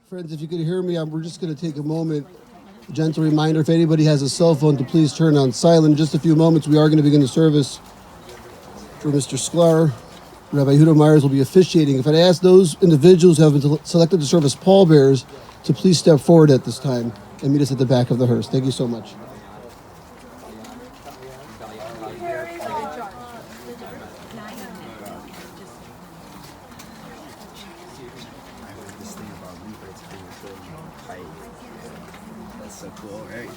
Friends, if you could hear me, we're just going to take a moment. A gentle reminder, if anybody has a cell phone, to please turn on silent. In just a few moments, we are going to begin the service for Mr. Sklar. Rabbi Huda Myers will be officiating. If I'd ask those individuals who have been selected to serve as pallbearers to please step forward at this time and meet us at the back of the hearse. Thank you so much. That's so cool, right?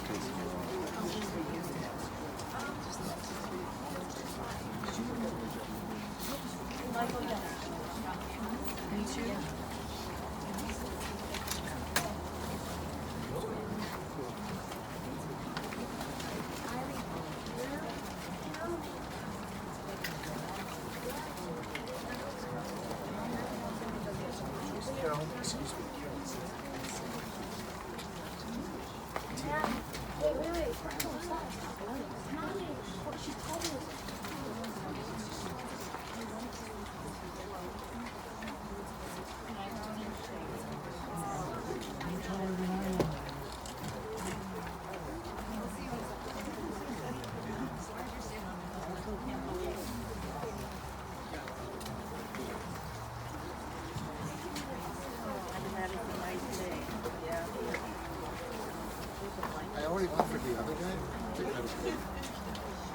I already offered the other guy.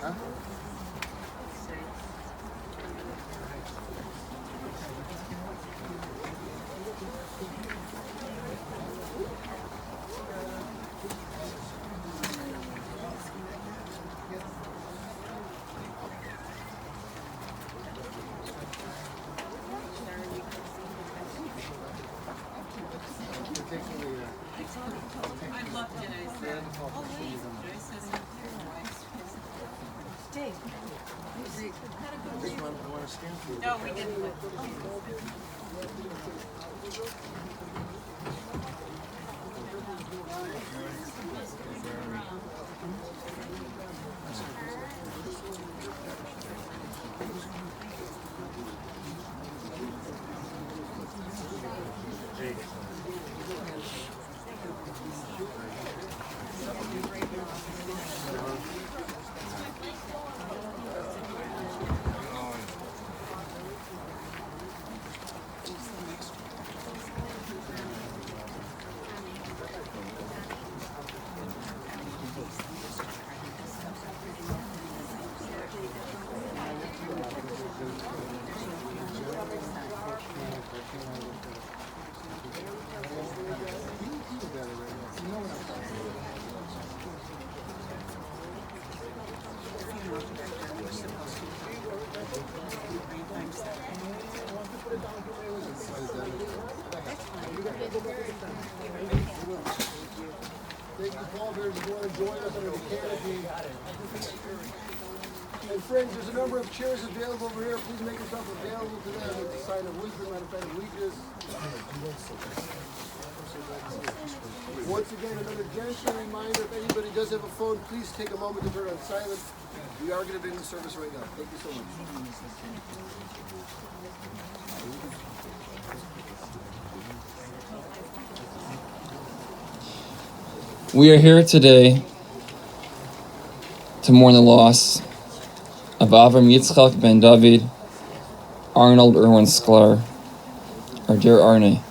Huh? I loved it. I said, oh, wait. Dave. No, we didn't. Thank you, pallbearers, if you want to join us under the canopy. And friends, there's a number of chairs available over here. Please make yourself available to them. It's a sign of wisdom, not a sign of weakness. Once again, another gentle reminder, if anybody does have a phone, please take a moment to turn on silent. We are going to begin the service right now. Thank you so much. We are here today to mourn the loss of Avram Yitzchak ben David, Arnold I Sklar, our dear Arnie.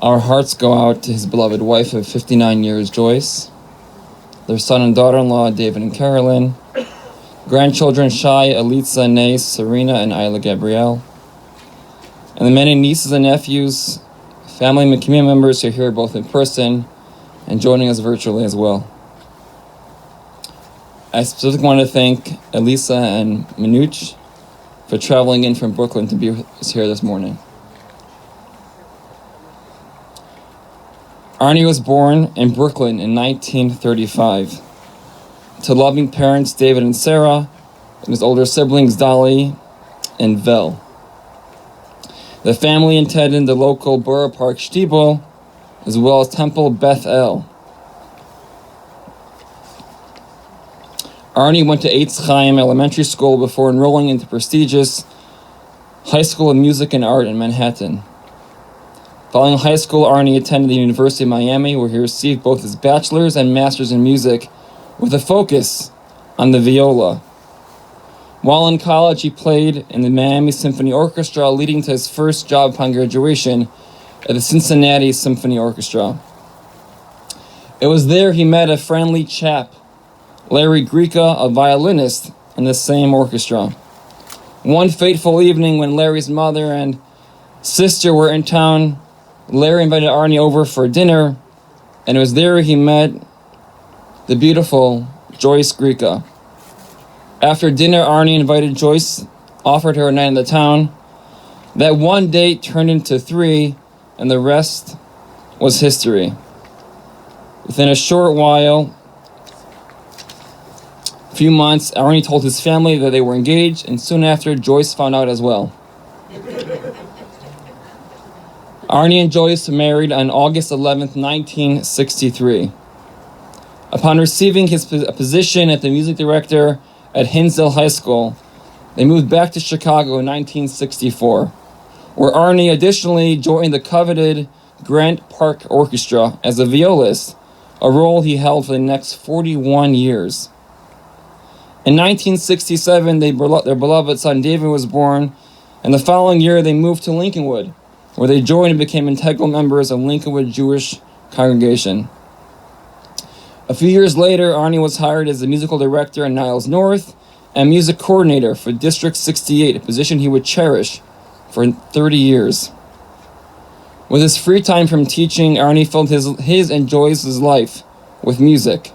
Our hearts go out to his beloved wife of 59 years, Joyce, their son and daughter-in-law, David and Carolyn, grandchildren Shai, Elitza, Nay, Serena, and Isla Gabrielle, and the many nieces and nephews, family and community members who are here both in person and joining us virtually as well. I specifically want to thank Elisa and Minuch for traveling in from Brooklyn to be with us here this morning. Arnie was born in Brooklyn in 1935 to loving parents David and Sarah and his older siblings Dolly and Vel. The family attended the local Borough Park Shtibel, as well as Temple Beth El. Arnie went to Eitz Chaim Elementary School before enrolling into prestigious High School of Music and Art in Manhattan. Following high school, Arnie attended the University of Miami, where he received both his bachelor's and master's in music, with a focus on the viola. While in college, he played in the Miami Symphony Orchestra, leading to his first job upon graduation at the Cincinnati Symphony Orchestra. It was there he met a friendly chap, Larry Grieca, a violinist in the same orchestra. One fateful evening when Larry's mother and sister were in town, Larry invited Arnie over for dinner, and it was there he met the beautiful Joyce Grieca. After dinner, Arnie invited Joyce, offered her a night in the town. That one date turned into 3, and the rest was history. Within a short while, a few months, Arnie told his family that they were engaged, and soon after, Joyce found out as well. Arnie and Joyce were married on August 11th, 1963. Upon receiving his position as the music director at Hinsdale High School, they moved back to Chicago in 1964, where Arnie additionally joined the coveted Grant Park Orchestra as a violist, a role he held for the next 41 years. In 1967, their beloved son David was born, and the following year they moved to Lincolnwood, where they joined and became integral members of Lincolnwood Jewish congregation. A few years later, Arnie was hired as the musical director in Niles North and music coordinator for District 68, a position he would cherish for 30 years. With his free time from teaching, Arnie filled his and Joyce's life with music.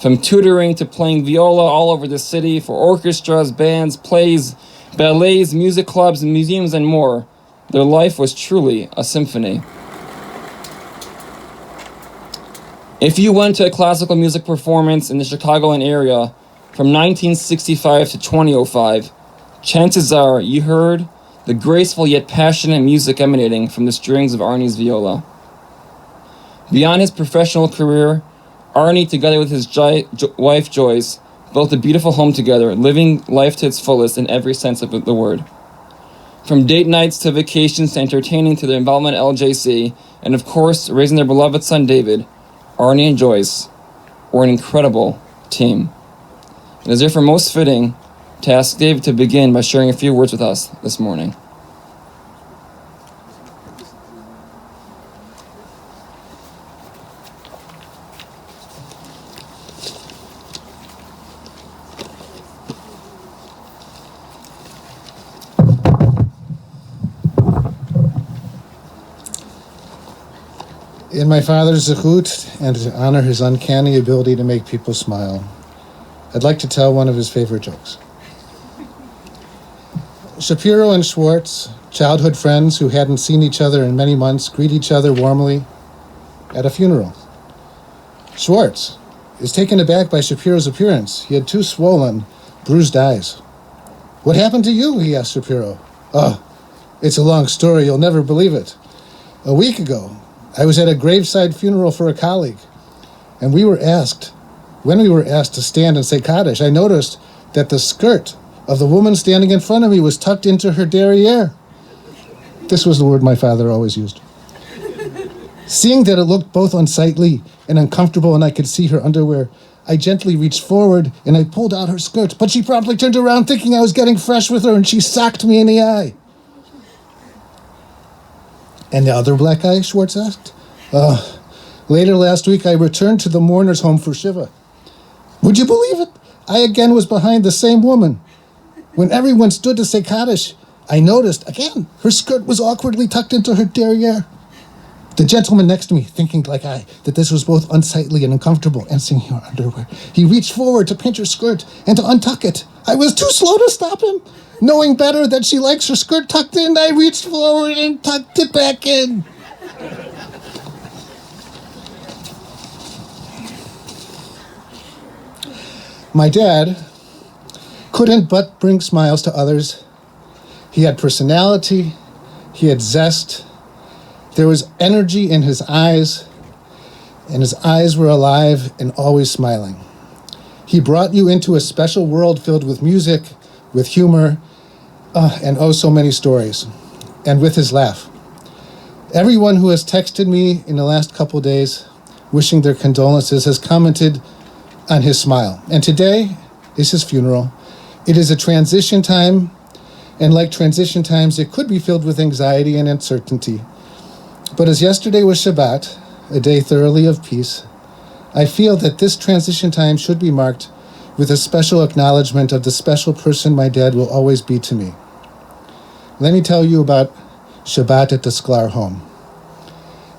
From tutoring to playing viola all over the city for orchestras, bands, plays, ballets, music clubs, museums, and more, their life was truly a symphony. If you went to a classical music performance in the Chicagoland area from 1965 to 2005, chances are you heard the graceful yet passionate music emanating from the strings of Arnie's viola. Beyond his professional career, Arnie, together with his wife Joyce, built a beautiful home together, living life to its fullest in every sense of the word. From date nights to vacations to entertaining to their involvement at LJC, and of course, raising their beloved son David, Arnie and Joyce were an incredible team. It is therefore most fitting to ask David to begin by sharing a few words with us this morning. In my father's zechut, and to honor his uncanny ability to make people smile, I'd like to tell one of his favorite jokes. Shapiro and Schwartz, childhood friends who hadn't seen each other in many months, greet each other warmly at a funeral. Schwartz is taken aback by Shapiro's appearance. He had 2 swollen, bruised eyes. "What happened to you?" he asked Shapiro. "Oh, it's a long story. You'll never believe it. A week ago, I was at a graveside funeral for a colleague, and when we were asked to stand and say Kaddish, I noticed that the skirt of the woman standing in front of me was tucked into her derriere." This was the word my father always used. Seeing that it looked both unsightly and uncomfortable and I could see her underwear, I gently reached forward and I pulled out her skirt, but she promptly turned around thinking I was getting fresh with her, and she socked me in the eye. "And the other black eye?" Schwartz asked. Later last week, I returned to the mourner's home for Shiva. Would you believe it? I again was behind the same woman. When everyone stood to say Kaddish, I noticed, again, her skirt was awkwardly tucked into her derriere. The gentleman next to me, thinking like I, that this was both unsightly and uncomfortable, and seeing her underwear, he reached forward to pinch her skirt and to untuck it. I was too slow to stop him. Knowing better that she likes her skirt tucked in, I reached forward and tucked it back in. My dad couldn't but bring smiles to others. He had personality, he had zest, there was energy in his eyes, and his eyes were alive and always smiling. He brought you into a special world filled with music, with humor, and oh so many stories, and with his laugh. Everyone who has texted me in the last couple days wishing their condolences has commented on his smile. And today is his funeral. It is a transition time, and like transition times, it could be filled with anxiety and uncertainty. But as yesterday was Shabbat, a day thoroughly of peace, I feel that this transition time should be marked with a special acknowledgement of the special person my dad will always be to me. Let me tell you about Shabbat at the Sklar home.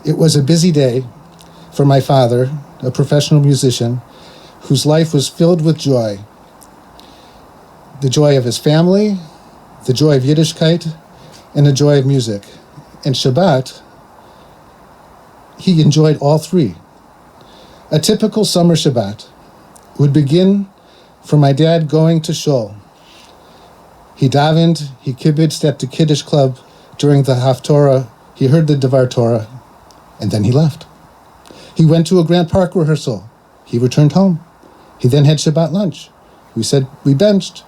It was a busy day for my father, a professional musician, whose life was filled with joy. The joy of his family, the joy of Yiddishkeit, and the joy of music. And Shabbat, he enjoyed all three. A typical summer Shabbat would begin from my dad going to shul. He davened, he kibitzed at the Kiddush club during the Haftorah, he heard the Devar Torah, and then he left. He went to a Grant Park rehearsal. He returned home. He then had Shabbat lunch. We benched.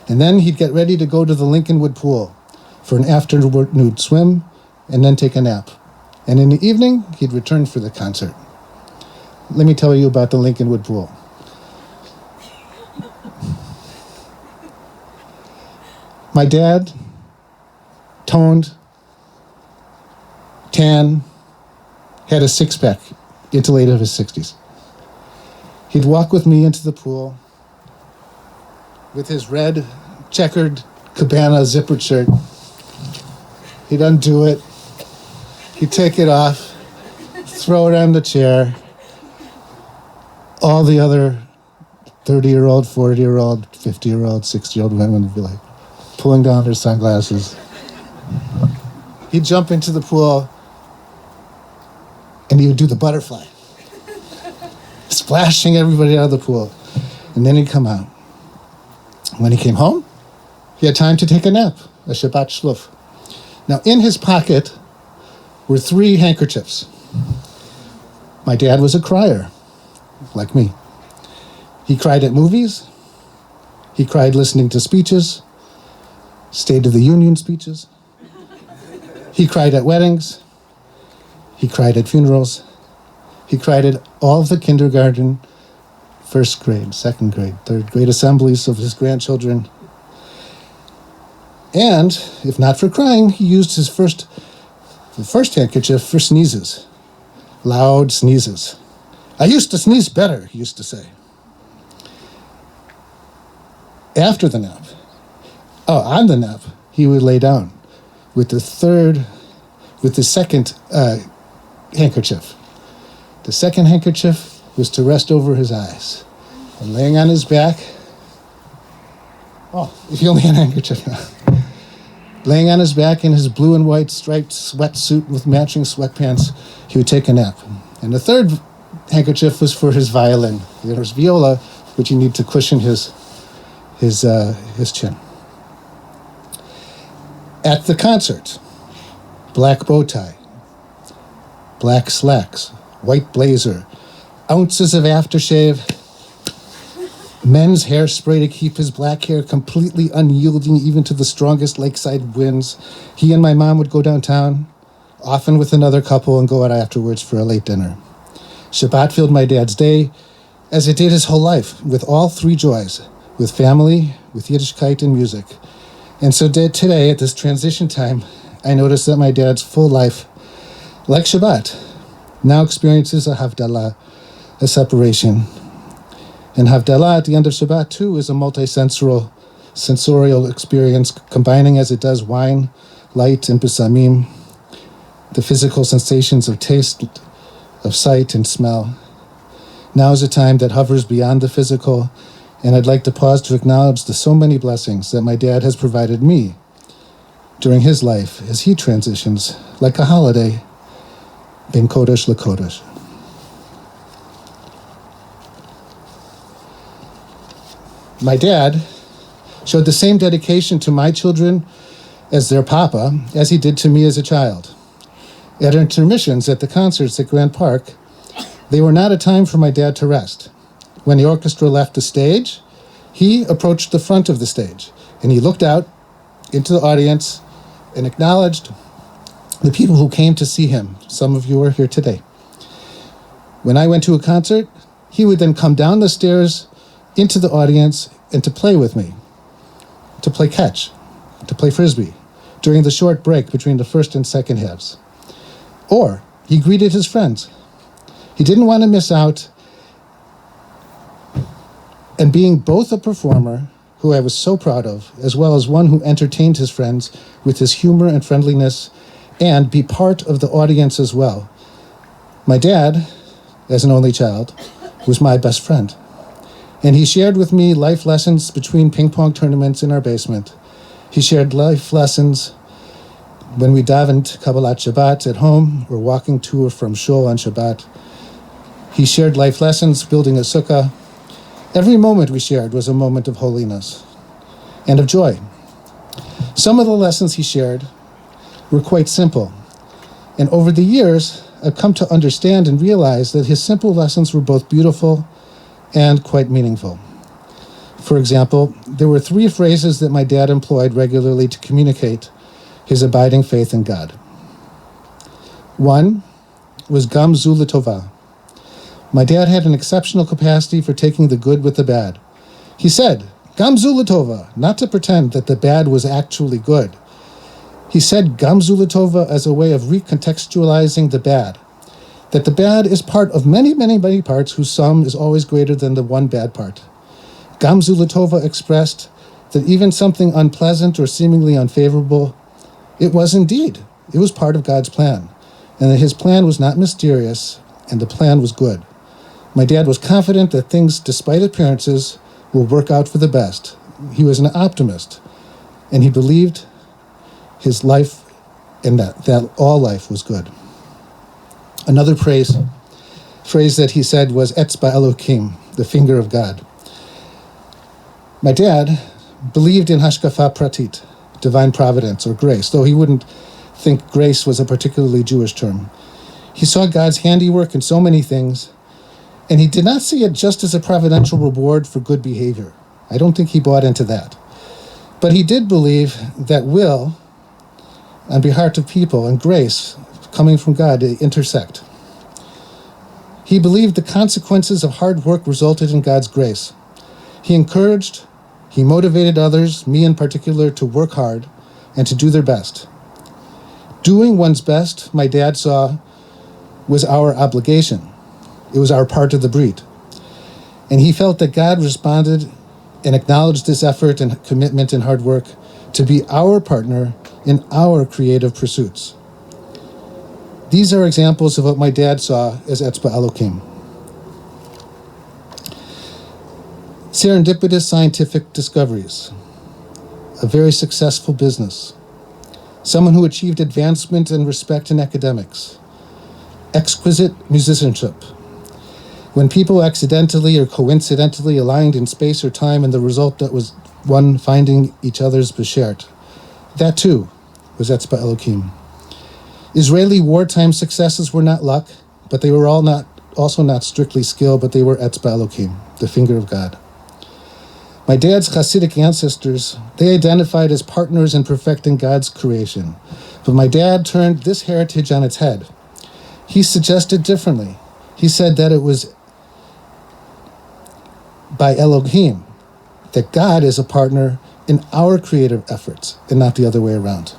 And then he'd get ready to go to the Lincolnwood pool for an afternoon swim and then take a nap. And in the evening, he'd return for the concert. Let me tell you about the Lincolnwood pool. My dad, toned, tan, had a six-pack into late of his 60s. He'd walk with me into the pool with his red checkered Cabana zippered shirt. He'd undo it. He'd take it off, throw it on the chair. All the other 30-year-old, 40-year-old, 50-year-old, 60-year-old women would be like pulling down their sunglasses. He'd jump into the pool and he would do the butterfly, splashing everybody out of the pool. And then he'd come out. When he came home, he had time to take a nap, a Shabbat shluf. Now, in his pocket were 3 handkerchiefs. My dad was a crier, like me. He cried at movies. He cried listening to speeches, State of the Union speeches. He cried at weddings. He cried at funerals. He cried at all of the kindergarten, first grade, second grade, third grade assemblies of his grandchildren. And, if not for crying, he used the first handkerchief for sneezes. Loud sneezes. I used to sneeze better, he used to say. After the nap, on the nap, he would lay down with the second handkerchief. The second handkerchief was to rest over his eyes. And laying on his back, if he only had a handkerchief now. Laying on his back in his blue and white striped sweatsuit with matching sweatpants, he would take a nap. And the third handkerchief was for his violin. There was viola, which you need to cushion his chin. At the concert, black bow tie, black slacks, white blazer, ounces of aftershave, men's hairspray to keep his black hair completely unyielding even to the strongest lakeside winds. He and my mom would go downtown, often with another couple, and go out afterwards for a late dinner. Shabbat filled my dad's day, as it did his whole life, with all 3 joys, with family, with Yiddishkeit, and music. And so today, at this transition time, I noticed that my dad's full life, like Shabbat, now experiences a Havdalah, a separation. And Havdalah at the end of Shabbat, too, is a sensorial experience, combining as it does wine, light, and besamim, the physical sensations of taste, of sight, and smell. Now is a time that hovers beyond the physical, and I'd like to pause to acknowledge the so many blessings that my dad has provided me during his life as he transitions, like a holiday, ben Kodesh leKodesh. My dad showed the same dedication to my children as their papa as he did to me as a child. At intermissions at the concerts at Grant Park, they were not a time for my dad to rest. When the orchestra left the stage, he approached the front of the stage, and he looked out into the audience and acknowledged the people who came to see him. Some of you are here today. When I went to a concert, he would then come down the stairs into the audience and to play with me, to play catch, to play frisbee during the short break between the first and second halves. Or he greeted his friends. He didn't want to miss out. And being both a performer, who I was so proud of, as well as one who entertained his friends with his humor and friendliness, and be part of the audience as well. My dad, as an only child, was my best friend. And he shared with me life lessons between ping pong tournaments in our basement. He shared life lessons when we davened Kabbalat Shabbat at home or walking to or from shul on Shabbat. He shared life lessons building a sukkah. Every moment we shared was a moment of holiness and of joy. Some of the lessons he shared were quite simple. And over the years, I've come to understand and realize that his simple lessons were both beautiful and quite meaningful. For example, there were 3 phrases that my dad employed regularly to communicate his abiding faith in God. One was Gam Zu L'Tova. My dad had an exceptional capacity for taking the good with the bad. He said, Gam Zu L'Tova, not to pretend that the bad was actually good. He said Gam Zu L'Tova as a way of recontextualizing the bad, that the bad is part of many, many, many parts whose sum is always greater than the one bad part. Gam Zu L'Tova expressed that even something unpleasant or seemingly unfavorable, it was indeed. It was part of God's plan, and that his plan was not mysterious, and the plan was good. My dad was confident that things, despite appearances, will work out for the best. He was an optimist, and he believed his life and that all life was good. Another phrase that he said was Etzba Elohim, the finger of God. My dad believed in Hashkafa Pratit, divine providence or grace, though he wouldn't think grace was a particularly Jewish term. He saw God's handiwork in so many things, and he did not see it just as a providential reward for good behavior. I don't think he bought into that. But he did believe that will, on behalf of people, and grace coming from God intersect. He believed the consequences of hard work resulted in God's grace. He encouraged, he motivated others, me in particular, to work hard and to do their best. Doing one's best, my dad saw, was our obligation. It was our part of the breed. And he felt that God responded and acknowledged this effort and commitment and hard work to be our partner in our creative pursuits. These are examples of what my dad saw as Etzba Elohim. Serendipitous scientific discoveries, a very successful business, someone who achieved advancement and respect in academics, exquisite musicianship, when people accidentally or coincidentally aligned in space or time, and the result that was one finding each other's beshert. That too was Etzba Elohim. Israeli wartime successes were not luck, but they were also not strictly skill, but they were Etzba Elohim, the finger of God. My dad's Hasidic ancestors, they identified as partners in perfecting God's creation. But my dad turned this heritage on its head. He suggested differently. He said that it was by Elohim, that God is a partner in our creative efforts and not the other way around.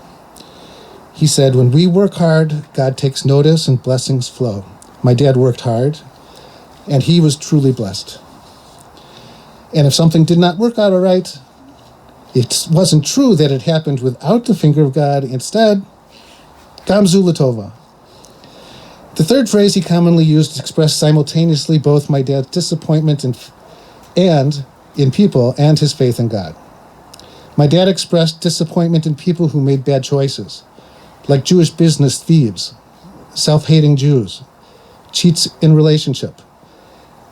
He said, when we work hard, God takes notice and blessings flow. My dad worked hard, and he was truly blessed. And if something did not work out all right, it wasn't true that it happened without the finger of God. Instead, Gam Zu L'Tova. The third phrase he commonly used to express simultaneously both my dad's disappointment and in people and his faith in God. My dad expressed disappointment in people who made bad choices, like Jewish business thieves, self-hating Jews, cheats in relationship,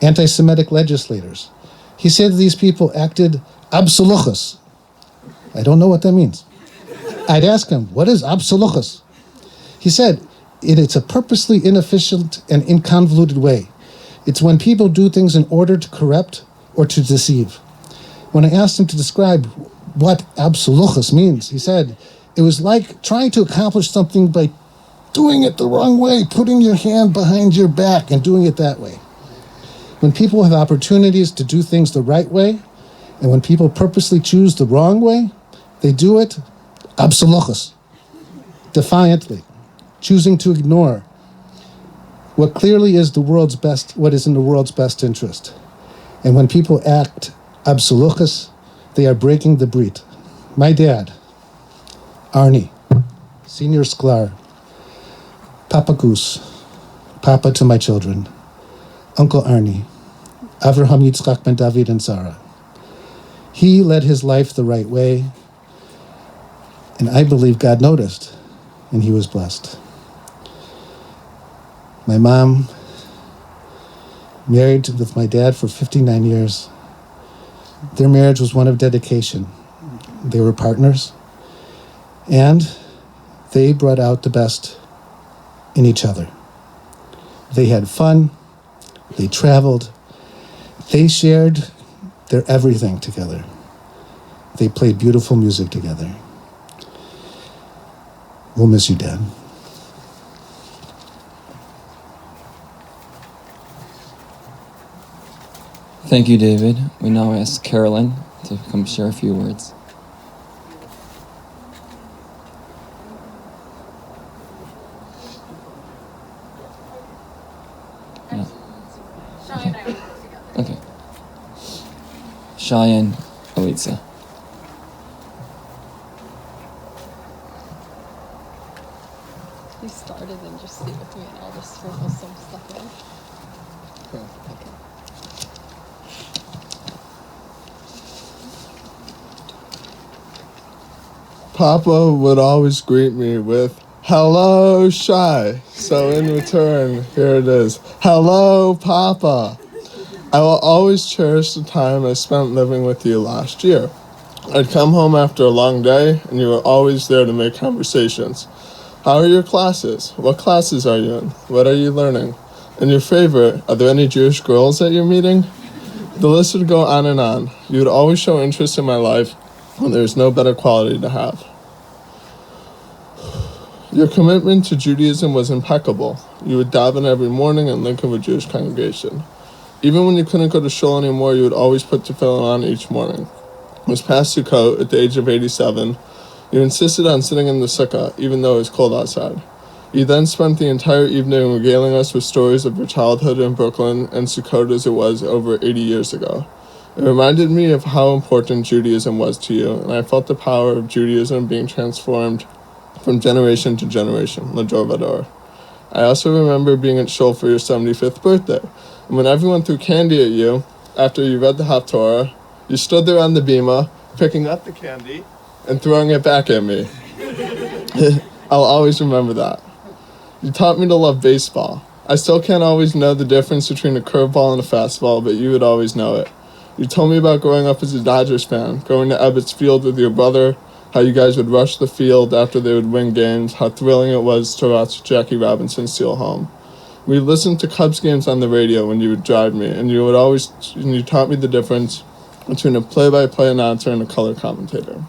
anti-Semitic legislators. He said these people acted absoluchus. I don't know what that means. I'd ask him, what is absoluchus? He said, it's a purposely inefficient and inconvoluted way. It's when people do things in order to corrupt or to deceive. When I asked him to describe what absoluchus means, he said, it was like trying to accomplish something by doing it the wrong way, putting your hand behind your back and doing it that way. When people have opportunities to do things the right way, and when people purposely choose the wrong way, they do it absoluchus, defiantly, choosing to ignore what clearly is what is in the world's best interest. And when people act absoluchus, they are breaking the brit. My dad, Arnie, Senior Sklar, Papa Goose, Papa to my children, Uncle Arnie, Avraham Yitzchak ben David and Sarah. He led his life the right way, and I believe God noticed, and he was blessed. My mom, married with my dad for 59 years. Their marriage was one of dedication. They were partners, and they brought out the best in each other. They had fun, they traveled, they shared their everything together. They played beautiful music together. We'll miss you, Dad. Thank you, David. We now ask Carolyn to come share a few words. No. Okay. Cheyenne, Elitza. You started and just stay with me and I'll just sprinkle some stuff in. Papa would always greet me with, "Hello, Shy." So in return, here it is. "Hello, Papa." I will always cherish the time I spent living with you last year. I'd come home after a long day, and you were always there to make conversations. How are your classes? What classes are you in? What are you learning? And your favorite, are there any Jewish girls that you're meeting? The list would go on and on. You would always show interest in my life, and there's no better quality to have. Your commitment to Judaism was impeccable. You would daven every morning and link with a Jewish congregation. Even when you couldn't go to shul anymore, you would always put tefillin on each morning. It was past Sukkot, at the age of 87. You insisted on sitting in the sukkah, even though it was cold outside. You then spent the entire evening regaling us with stories of your childhood in Brooklyn and Sukkot as it was over 80 years ago. It reminded me of how important Judaism was to you, and I felt the power of Judaism being transformed from generation to generation, Lador Vador. I also remember being at shul for your 75th birthday, and when everyone threw candy at you, after you read the Haftorah, you stood there on the bima, picking up the candy, and throwing it back at me. I'll always remember that. You taught me to love baseball. I still can't always know the difference between a curveball and a fastball, but you would always know it. You told me about growing up as a Dodgers fan, going to Ebbets Field with your brother, how you guys would rush the field after they would win games, how thrilling it was to watch Jackie Robinson steal home. We listened to Cubs games on the radio when you would drive me, and you taught me the difference between a play-by-play announcer and a color commentator.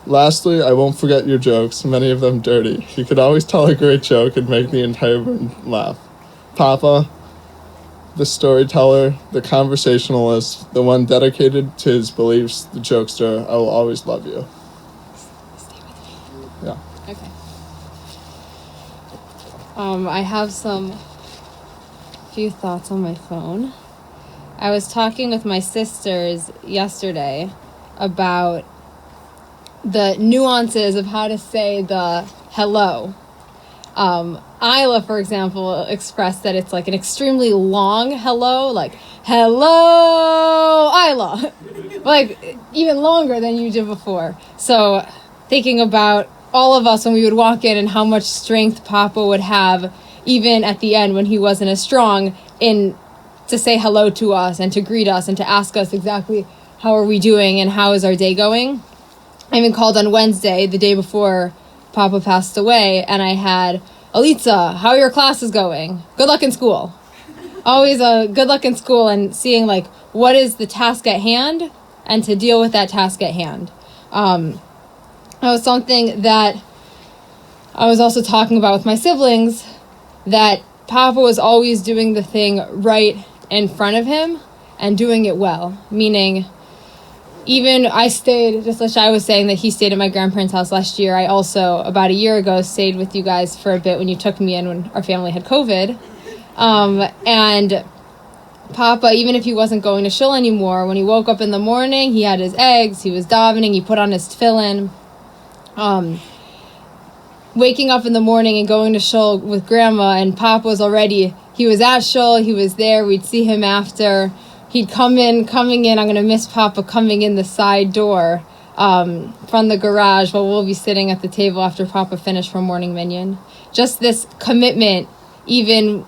Lastly, I won't forget your jokes, many of them dirty. You could always tell a great joke and make the entire room laugh. Papa, the storyteller, the conversationalist, the one dedicated to his beliefs, the jokester, I will always love you. Yeah. Okay. I have few thoughts on my phone. I was talking with my sisters yesterday about the nuances of how to say the hello. Isla, for example, expressed that it's like an extremely long hello, like, hello, Isla. Like, even longer than you did before. So, thinking about all of us when we would walk in and how much strength Papa would have, even at the end when he wasn't as strong, to say hello to us and to greet us and to ask us exactly how are we doing and how is our day going. I even called on Wednesday, the day before Papa passed away, and I had, Elitza, how are your classes going? Good luck in school. Always good luck in school and seeing like what is the task at hand and to deal with that task at hand. That was something that I was also talking about with my siblings that Papa was always doing the thing right in front of him and doing it well. Meaning, even I stayed, just like I was saying that he stayed at my grandparents' house last year, I also, about a year ago, stayed with you guys for a bit when you took me in when our family had COVID. And Papa, even if he wasn't going to shul anymore, when he woke up in the morning, he had his eggs, he was davening, he put on his tefillin. Waking up in the morning and going to shul with Grandma, and Papa was already, he was at shul, he was there, we'd see him after. He'd coming in, I'm going to miss Papa coming in the side door from the garage while we'll be sitting at the table after Papa finished from morning minyan. Just this commitment, even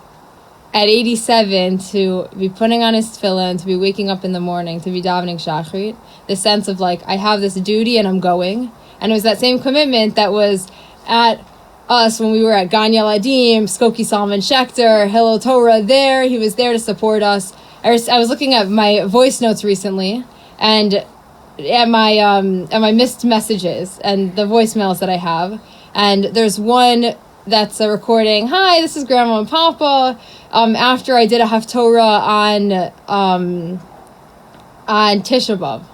at 87, to be putting on his tefillin, to be waking up in the morning, to be davening shachrit. The sense of like, I have this duty and I'm going. And it was that same commitment that was at us when we were at Gan Yaladim, Skokie Salman Schechter, Hillel Torah there. He was there to support us. I was looking at my voice notes recently and at my missed messages and the voicemails that I have. And there's one that's a recording. Hi, this is Grandma and Papa. After I did a Haftorah on Tisha B'Av,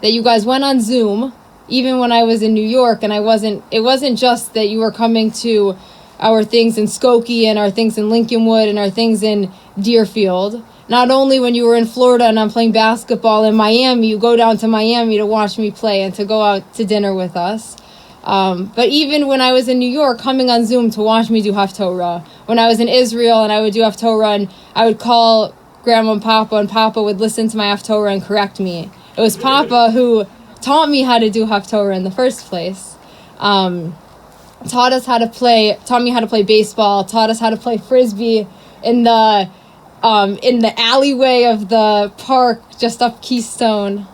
that you guys went on Zoom, even when I was in New York, and it wasn't just that you were coming to our things in Skokie and our things in Lincolnwood and our things in Deerfield. Not only when you were in Florida and I'm playing basketball in Miami, you go down to Miami to watch me play and to go out to dinner with us. But even when I was in New York, coming on Zoom to watch me do Haftorah. When I was in Israel and I would do Haftorah and I would call Grandma and Papa would listen to my Haftorah and correct me. It was Papa who taught me how to do Haftorah in the first place. Taught me how to play baseball, taught us how to play Frisbee in the alleyway of the park just up Keystone.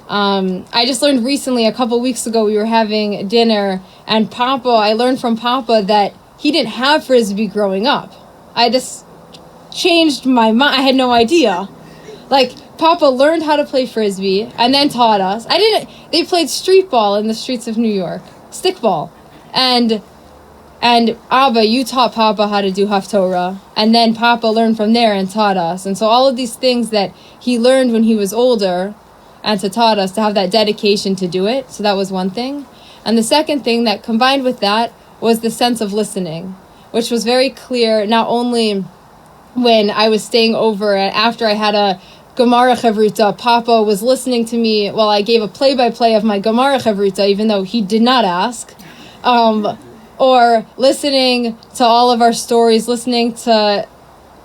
I just learned recently, a couple weeks ago, we were having dinner, and I learned from Papa that he didn't have Frisbee growing up. I just changed my mind. I had no idea. Like, Papa learned how to play Frisbee and then taught us. They played street ball in the streets of New York, stickball. And Abba, you taught Papa how to do Haftorah, and then Papa learned from there and taught us. And so all of these things that he learned when he was older and taught us, to have that dedication to do it. So that was one thing. And the second thing that combined with that was the sense of listening, which was very clear not only when I was staying over after I had a Gemara Chavruta. Papa was listening to me while I gave a play-by-play of my Gemara Chavruta, even though he did not ask. Or listening to all of our stories, listening to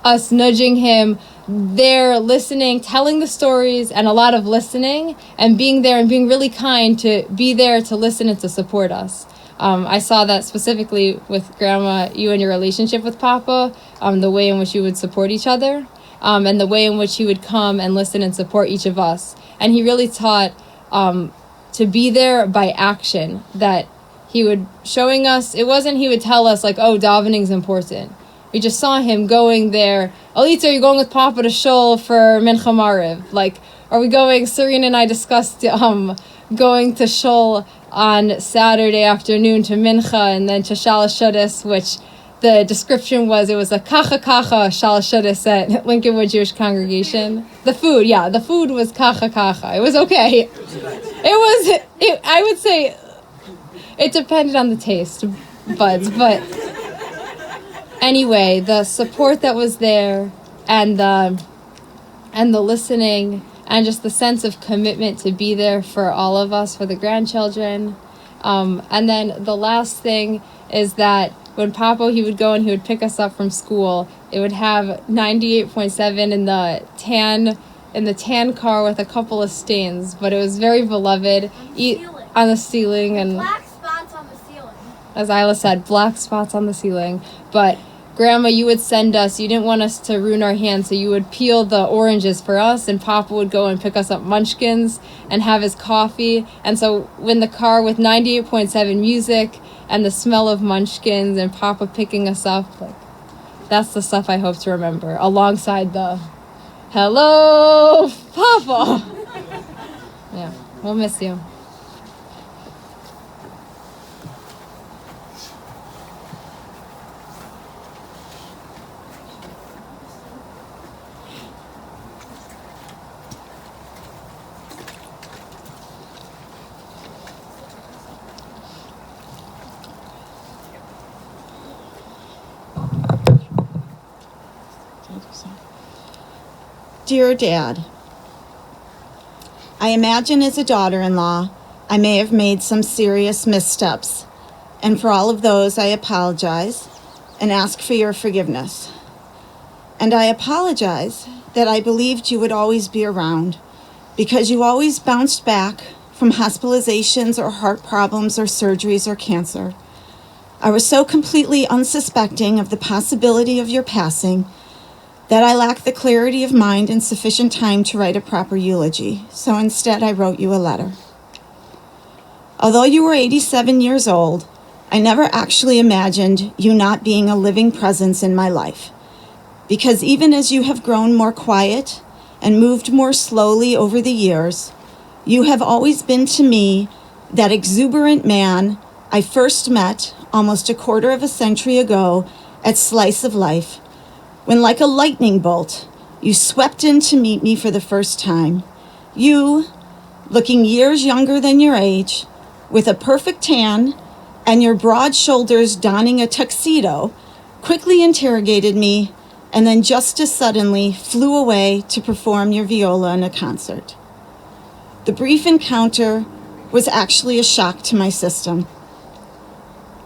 us nudging him there, listening, telling the stories, and a lot of listening, and being there and being really kind to be there to listen and to support us. I saw that specifically with Grandma, you and your relationship with Papa, the way in which you would support each other, and the way in which he would come and listen and support each of us. And he really taught to be there by action, that he would showing us, it wasn't he would tell us like, oh, davening's important. We just saw him going there. Alitza, are you going with Papa to shul for Mincha Mariv? Like, are we going, Serena and I discussed going to shul on Saturday afternoon to Mincha and then to Shalosh Shodis, which the description was, it was a kacha Shalosh Shodis at Lincolnwood Jewish Congregation. The food was kacha. It was okay. I would say, it depended on the taste buds, but anyway, the support that was there and the listening and just the sense of commitment to be there for all of us, for the grandchildren. And then the last thing is that when Papa, he would go and he would pick us up from school, it would have 98.7 in the tan car with a couple of stains, but it was very beloved. On the ceiling and black spots on the ceiling. As Isla said, black spots on the ceiling. But Grandma, you would send us, you didn't want us to ruin our hands, so you would peel the oranges for us, and Papa would go and pick us up munchkins and have his coffee. And so when the car with 98.7 music and the smell of munchkins and Papa picking us up, like, that's the stuff I hope to remember, alongside the hello, Papa. Yeah, we'll miss you. Dear Dad, I imagine as a daughter-in-law, I may have made some serious missteps, and for all of those, I apologize and ask for your forgiveness. And I apologize that I believed you would always be around, because you always bounced back from hospitalizations or heart problems or surgeries or cancer. I was so completely unsuspecting of the possibility of your passing that I lacked the clarity of mind and sufficient time to write a proper eulogy, so instead I wrote you a letter. Although you were 87 years old, I never actually imagined you not being a living presence in my life, because even as you have grown more quiet and moved more slowly over the years, you have always been to me that exuberant man I first met almost a quarter of a century ago at Slice of Life, when like a lightning bolt, you swept in to meet me for the first time. You, looking years younger than your age, with a perfect tan and your broad shoulders donning a tuxedo, quickly interrogated me and then just as suddenly flew away to perform your viola in a concert. The brief encounter was actually a shock to my system.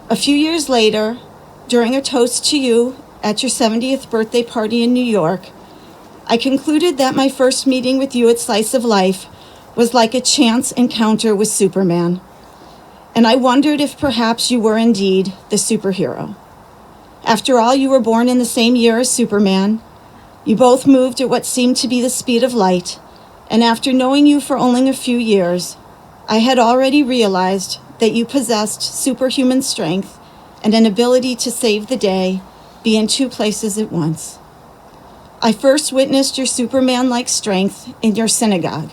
A few years later, during a toast to you at your 70th birthday party in New York, I concluded that my first meeting with you at Slice of Life was like a chance encounter with Superman. And I wondered if perhaps you were indeed the superhero. After all, you were born in the same year as Superman. You both moved at what seemed to be the speed of light. And after knowing you for only a few years, I had already realized that you possessed superhuman strength and an ability to save the day, be in two places at once. I first witnessed your Superman-like strength in your synagogue,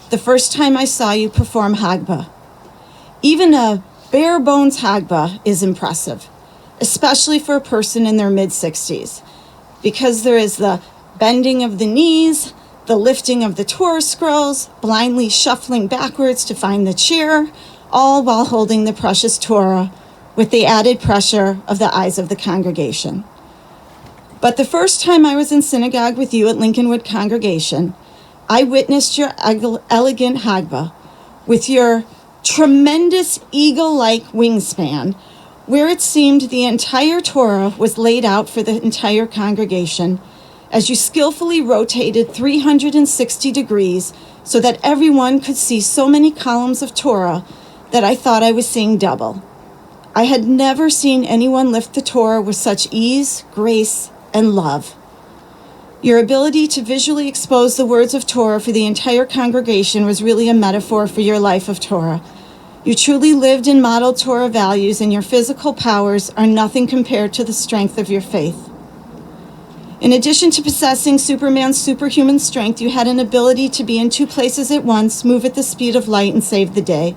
the first time I saw you perform Hagbah. Even a bare-bones Hagbah is impressive, especially for a person in their mid-60s, because there is the bending of the knees, the lifting of the Torah scrolls, blindly shuffling backwards to find the chair, all while holding the precious Torah with the added pressure of the eyes of the congregation. But the first time I was in synagogue with you at Lincolnwood Congregation, I witnessed your elegant Hagbah with your tremendous eagle-like wingspan, where it seemed the entire Torah was laid out for the entire congregation, as you skillfully rotated 360 degrees so that everyone could see so many columns of Torah that I thought I was seeing double. I had never seen anyone lift the Torah with such ease, grace, and love. Your ability to visually expose the words of Torah for the entire congregation was really a metaphor for your life of Torah. You truly lived and modeled Torah values, and your physical powers are nothing compared to the strength of your faith. In addition to possessing Superman's superhuman strength, you had an ability to be in two places at once, move at the speed of light, and save the day.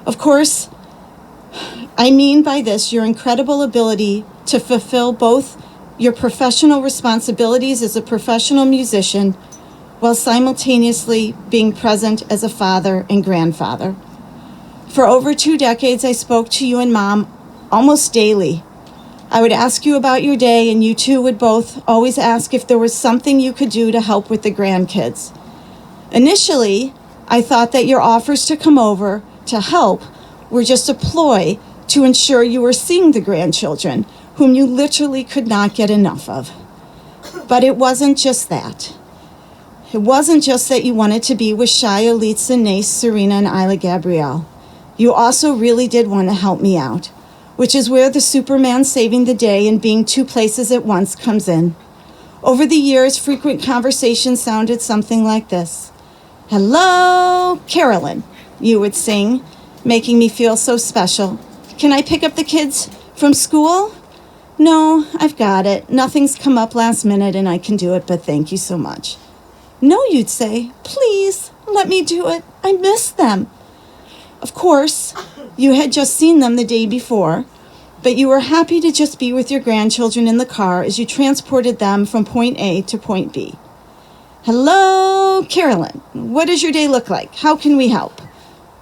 Of course, I mean by this your incredible ability to fulfill both your professional responsibilities as a professional musician while simultaneously being present as a father and grandfather. For over 2 decades, I spoke to you and Mom almost daily. I would ask you about your day, and you two would both always ask if there was something you could do to help with the grandkids. Initially, I thought that your offers to come over to help were just a ploy to ensure you were seeing the grandchildren, whom you literally could not get enough of. But it wasn't just that. It wasn't just that you wanted to be with Shia, Litza, Nace, Serena, and Isla Gabrielle. You also really did want to help me out, which is where the Superman saving the day and being two places at once comes in. Over the years, frequent conversations sounded something like this. "Hello, Carolyn," you would sing, making me feel so special. "Can I pick up the kids from school?" "No, I've got it. Nothing's come up last minute and I can do it, but thank you so much." "No," you'd say, "please, let me do it. I miss them." Of course, you had just seen them the day before, but you were happy to just be with your grandchildren in the car as you transported them from point A to point B. "Hello, Carolyn. What does your day look like? How can we help?"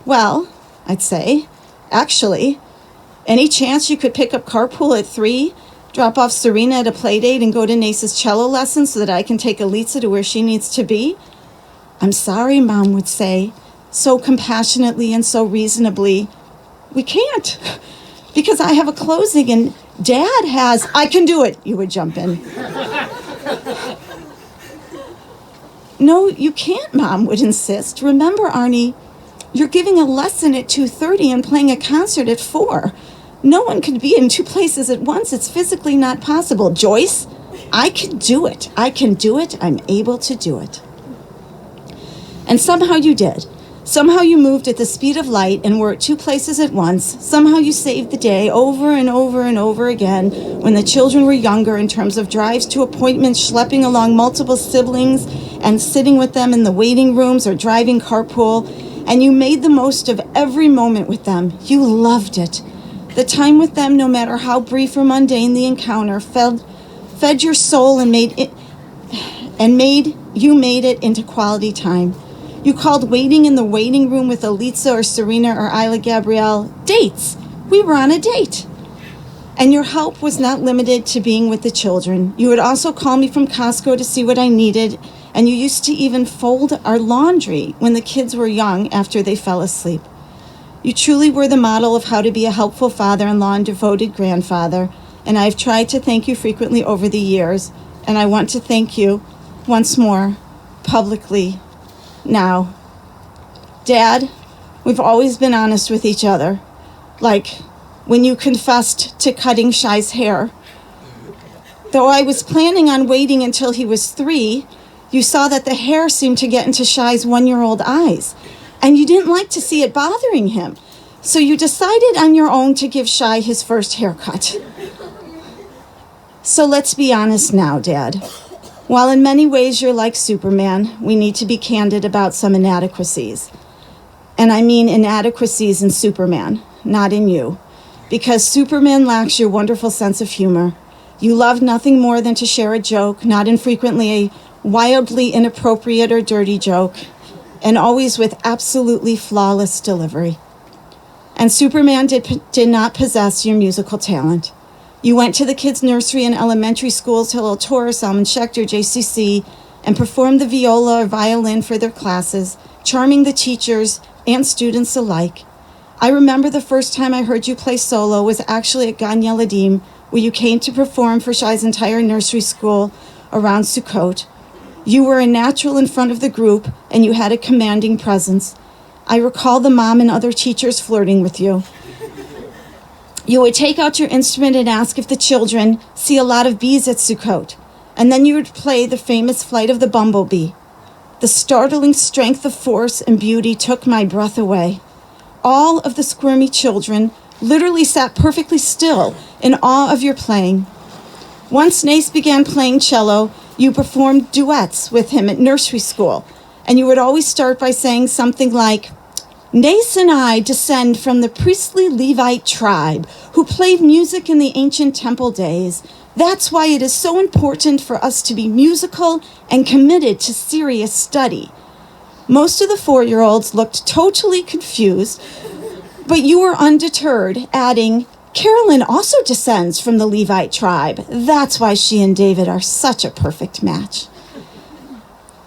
"Well," I'd say, "actually, any chance you could pick up carpool at 3 Drop off Serena at a play date and go to Nace's cello lesson so that I can take Elitsa to where she needs to be? I'm sorry, Mom would say, so compassionately and so reasonably. We can't, because I have a closing and Dad has. I can do it, you would jump in. No, you can't, Mom would insist. Remember, Arnie, you're giving a lesson at 2:30 and playing a concert at 4. No one could be in 2 places at once. It's physically not possible. Joyce, I can do it. I can do it. I'm able to do it. And somehow you did. Somehow you moved at the speed of light and were at 2 places at once. Somehow you saved the day over and over and over again when the children were younger in terms of drives to appointments, schlepping along multiple siblings and sitting with them in the waiting rooms or driving carpool. And you made the most of every moment with them. You loved it. The time with them, no matter how brief or mundane the encounter, fed your soul and made it into quality time. You called waiting in the waiting room with Elitsa or Serena or Isla Gabrielle dates. We were on a date. And your help was not limited to being with the children. You would also call me from Costco to see what I needed, and you used to even fold our laundry when the kids were young after they fell asleep. You truly were the model of how to be a helpful father-in-law and devoted grandfather, and I've tried to thank you frequently over the years, and I want to thank you once more, publicly, now. Dad, we've always been honest with each other, like when you confessed to cutting Shai's hair. Though I was planning on waiting until he was 3, you saw that the hair seemed to get into Shai's 1-year-old eyes, and you didn't like to see it bothering him. So you decided on your own to give Shai his first haircut. So let's be honest now, Dad. While in many ways you're like Superman, we need to be candid about some inadequacies. And I mean inadequacies in Superman, not in you. Because Superman lacks your wonderful sense of humor. You love nothing more than to share a joke, not infrequently a wildly inappropriate or dirty joke, and always with absolutely flawless delivery. And Superman did not possess your musical talent. You went to the kids' nursery and elementary schools, Hillel Torah, Salman Schechter, JCC, and performed the viola or violin for their classes, charming the teachers and students alike. I remember the first time I heard you play solo was actually at Gan Yeladim, where you came to perform for Shai's entire nursery school around Sukkot. You were a natural in front of the group, and you had a commanding presence. I recall the mom and other teachers flirting with you. You would take out your instrument and ask if the children see a lot of bees at Sukkot, and then you would play the famous Flight of the Bumblebee. The startling strength of force and beauty took my breath away. All of the squirmy children literally sat perfectly still in awe of your playing. Once Nace began playing cello, you performed duets with him at nursery school, and you would always start by saying something like, Nace and I descend from the priestly Levite tribe who played music in the ancient temple days. That's why it is so important for us to be musical and committed to serious study. Most of the 4-year-olds looked totally confused, but you were undeterred, adding, Carolyn also descends from the Levite tribe. That's why she and David are such a perfect match.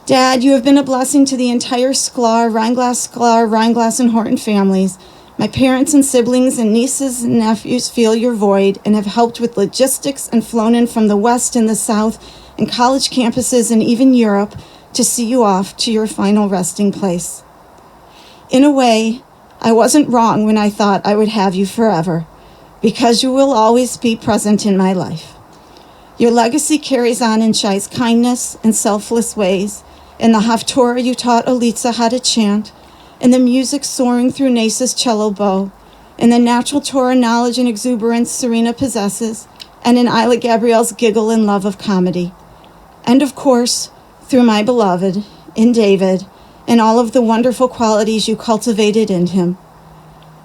Dad, you have been a blessing to the entire Rheinglass, and Horton families. My parents and siblings and nieces and nephews feel your void and have helped with logistics and flown in from the West and the South and college campuses and even Europe to see you off to your final resting place. In a way, I wasn't wrong when I thought I would have you forever, because you will always be present in my life. Your legacy carries on in Shai's kindness and selfless ways, in the Haftorah you taught Elitsa how to chant, in the music soaring through Nace's cello bow, in the natural Torah knowledge and exuberance Serena possesses, and in Isla Gabrielle's giggle and love of comedy. And of course, through my beloved, in David, and all of the wonderful qualities you cultivated in him.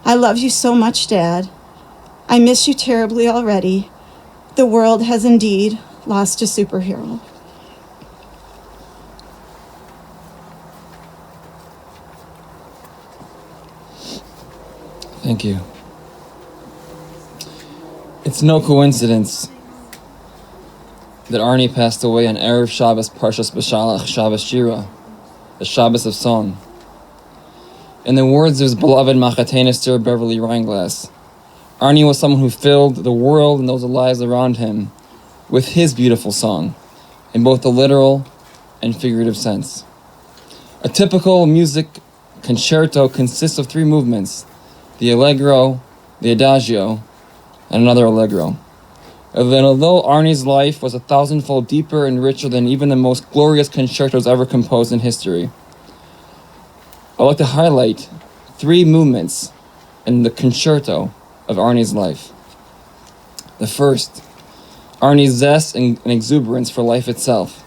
I love you so much, Dad. I miss you terribly already. The world has indeed lost a superhero. Thank you. It's no coincidence that Arnie passed away on Erev Shabbos Parshas B'Shalach Shabbos Shira, the Shabbos of song. In the words of his beloved Machatenister Beverly Rheinglass, Arnie was someone who filled the world and those lives around him with his beautiful song, in both the literal and figurative sense. A typical music concerto consists of 3 movements: the allegro, the adagio, and another allegro. And although Arnie's life was 1,000-fold deeper and richer than even the most glorious concertos ever composed in history, I'd like to highlight 3 movements in the concerto of Arnie's life. The first, Arnie's zest and exuberance for life itself.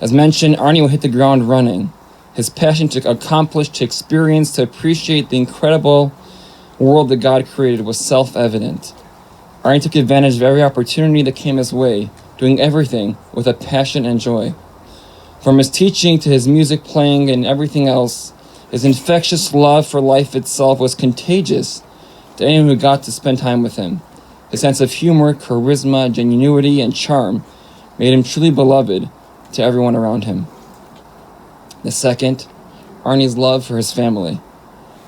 As mentioned, Arnie will hit the ground running. His passion to accomplish, to experience, to appreciate the incredible world that God created was self-evident. Arnie took advantage of every opportunity that came his way, doing everything with a passion and joy. From his teaching to his music playing and everything else, his infectious love for life itself was contagious to anyone who got to spend time with him. His sense of humor, charisma, genuinity, and charm made him truly beloved to everyone around him. The second, Arnie's love for his family.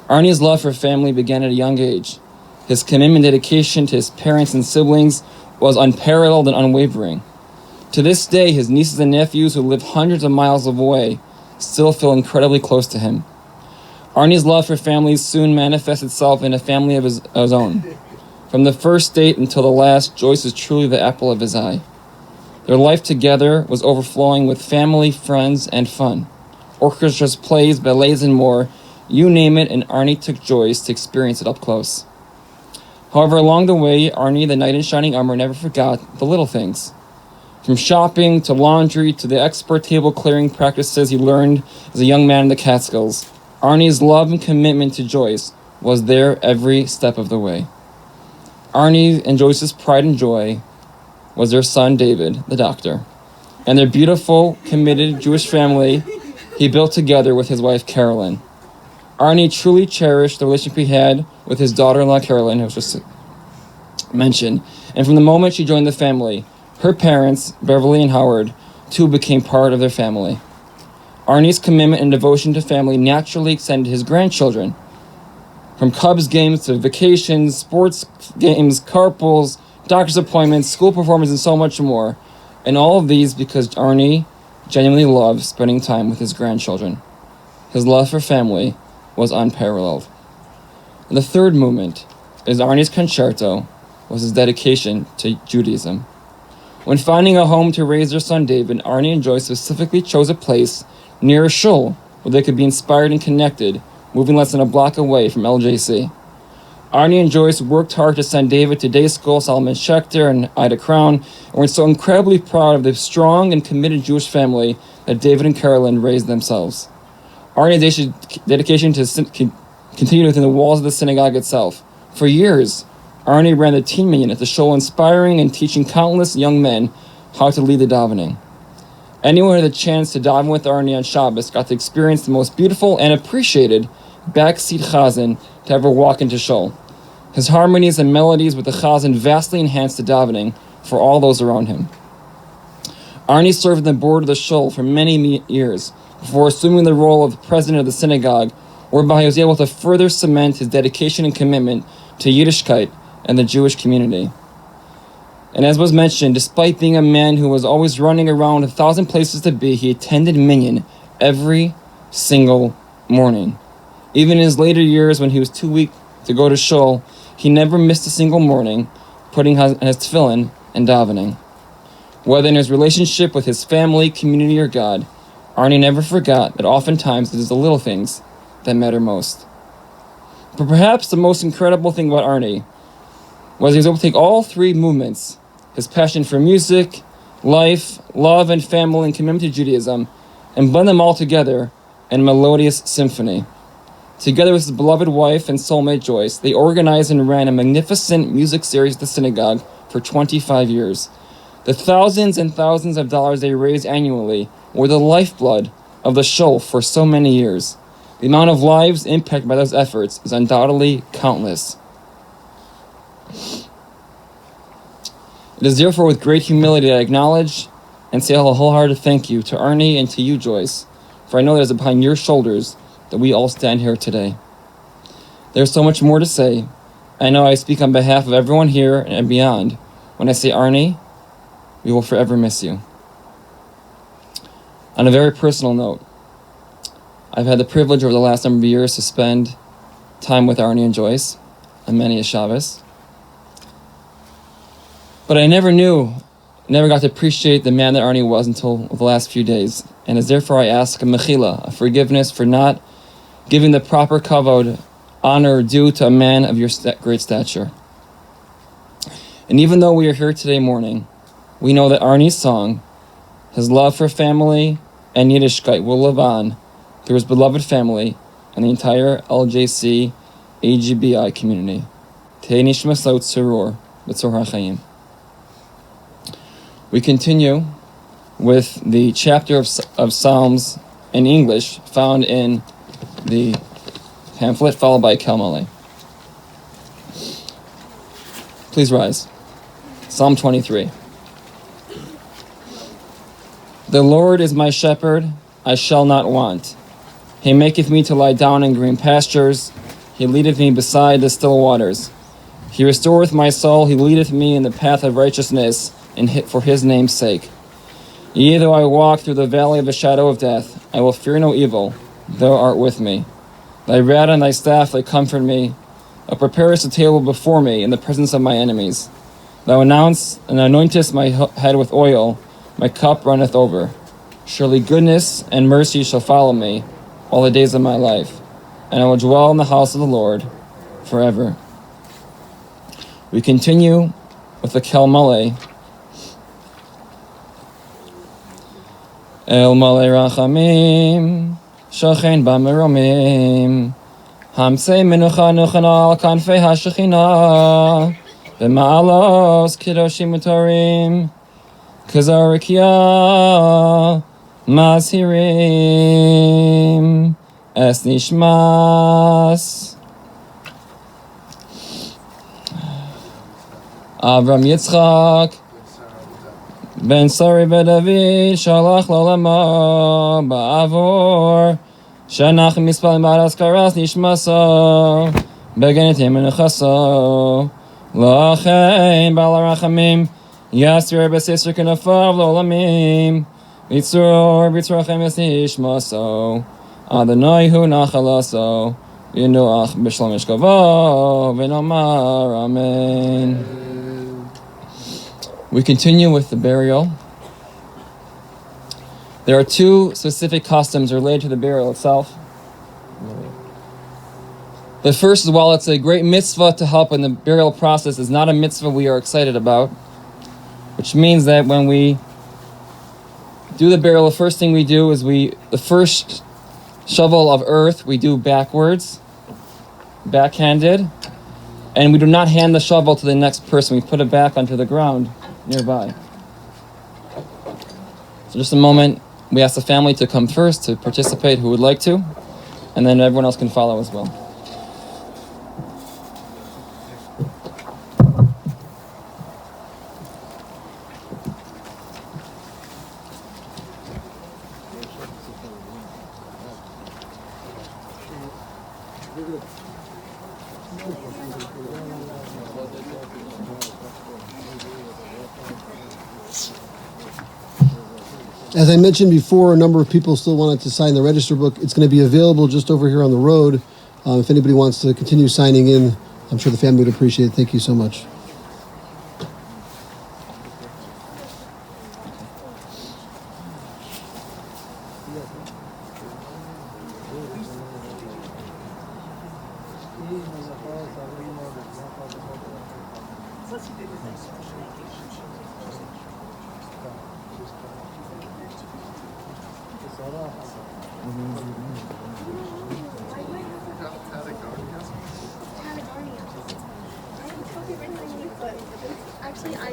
Arnie's love for family began at a young age. His commitment and dedication to his parents and siblings was unparalleled and unwavering. To this day, his nieces and nephews who live hundreds of miles away still feel incredibly close to him. Arnie's love for family soon manifests itself in a family of his own. From the first date until the last, Joyce is truly the apple of his eye. Their life together was overflowing with family, friends, and fun. Orchestras, plays, ballets, and more, you name it, and Arnie took Joyce to experience it up close. However, along the way, Arnie, the knight in shining armor, never forgot the little things. From shopping to laundry to the expert table clearing practices he learned as a young man in the Catskills, Arnie's love and commitment to Joyce was there every step of the way. Arnie and Joyce's pride and joy was their son David, the doctor, and their beautiful, committed Jewish family he built together with his wife Carolyn. Arnie truly cherished the relationship he had with his daughter-in-law Carolyn, who was just mentioned, and from the moment she joined the family, her parents, Beverly and Howard, too became part of their family. Arnie's commitment and devotion to family naturally extended to his grandchildren. From Cubs games to vacations, sports games, carpools, doctor's appointments, school performances, and so much more. And all of these because Arnie genuinely loved spending time with his grandchildren. His love for family was unparalleled. And the third movement is Arnie's concerto, was his dedication to Judaism. When finding a home to raise their son David, Arnie and Joyce specifically chose a place near a shul where they could be inspired and connected, moving less than a block away from LJC. Arnie and Joyce worked hard to send David to day school, Solomon Schechter and Ida Crown, and were so incredibly proud of the strong and committed Jewish family that David and Carolyn raised themselves. Arnie's dedication to continued within the walls of the synagogue itself. For years, Arnie ran the teen minyan at the shul, inspiring and teaching countless young men how to lead the davening. Anyone who had the chance to daven with Arnie on Shabbos got to experience the most beautiful and appreciated backseat chazan to ever walk into shul. His harmonies and melodies with the chazan vastly enhanced the davening for all those around him. Arnie served on the board of the shul for many years before assuming the role of president of the synagogue, whereby he was able to further cement his dedication and commitment to Yiddishkeit and the Jewish community. And as was mentioned, despite being a man who was always running around 1,000 places to be, he attended minyan every single morning. Even in his later years when he was too weak to go to shul, he never missed a single morning, putting his tefillin and davening. Whether in his relationship with his family, community, or God, Arnie never forgot that oftentimes it is the little things that matter most. But perhaps the most incredible thing about Arnie was he was able to take all 3 movements, his passion for music, life, love and family, and commitment to Judaism, and blend them all together in a melodious symphony. Together with his beloved wife and soulmate Joyce, they organized and ran a magnificent music series at the synagogue for 25 years. The thousands and thousands of dollars they raised annually were the lifeblood of the shul for so many years. The amount of lives impacted by those efforts is undoubtedly countless. It is therefore with great humility that I acknowledge and say a wholehearted thank you to Arnie and to you, Joyce, for I know that it is upon your shoulders that we all stand here today. There is so much more to say. I know I speak on behalf of everyone here and beyond when I say, Arnie, we will forever miss you. On a very personal note, I've had the privilege over the last number of years to spend time with Arnie and Joyce on many a Shabbos. But I never got to appreciate the man that Arnie was until the last few days. And as therefore I ask a mechila, a forgiveness for not giving the proper kavod, honor due to a man of your great stature. And even though we are here today morning, we know that Arnie's song, his love for family and Yiddishkeit will live on through his beloved family and the entire LJC AGBI community. Tehei nishmasot tzuror b'tzor ha'chaim. We continue with the chapter of Psalms in English found in the pamphlet, followed by Kelmale. Please rise. Psalm 23. The Lord is my shepherd, I shall not want. He maketh me to lie down in green pastures. He leadeth me beside the still waters. He restoreth my soul. He leadeth me in the path of righteousness, and for his name's sake. Yea, though I walk through the valley of the shadow of death, I will fear no evil. Thou art with me. Thy rod and thy staff, they comfort me. Thou preparest a table before me in the presence of my enemies. Thou anointest my head with oil. My cup runneth over. Surely goodness and mercy shall follow me all the days of my life, and I will dwell in the house of the Lord forever. We continue with the Kelmale. El male rachamim, shochen b'meromim, hamsei menucha nuchan al kanfei hashechina, b'ma'alos kidoshim utorim, kazarikia, mazhirim, es nishmas. Avram Yitzchak, Ben Sari David Shalach Lolama Ba'avor Shanach Mispalim Baras Karas Nishmaso Beganetim Menuchaso Lachein Balarachamim Yasir Besisr Kanafav Lolamim Bitzrochem Yes Nishmaso Adonai Hu Nachalaso Yinuach B'Shalom Yishkavo V'Nomar Amen. We continue with the burial. There are two specific customs related to the burial itself. The first is, while it's a great mitzvah to help in the burial process, is not a mitzvah we are excited about, which means that when we do the burial, the first thing we do is the first shovel of earth we do backwards, backhanded, and we do not hand the shovel to the next person. We put it back onto the ground nearby. So just a moment, we ask the family to come first to participate who would like to, and then everyone else can follow as well. As I mentioned before, a number of people still wanted to sign the register book. It's going to be available just over here on the road. If anybody wants to continue signing in, I'm sure the family would appreciate it. Thank you so much. Actually, I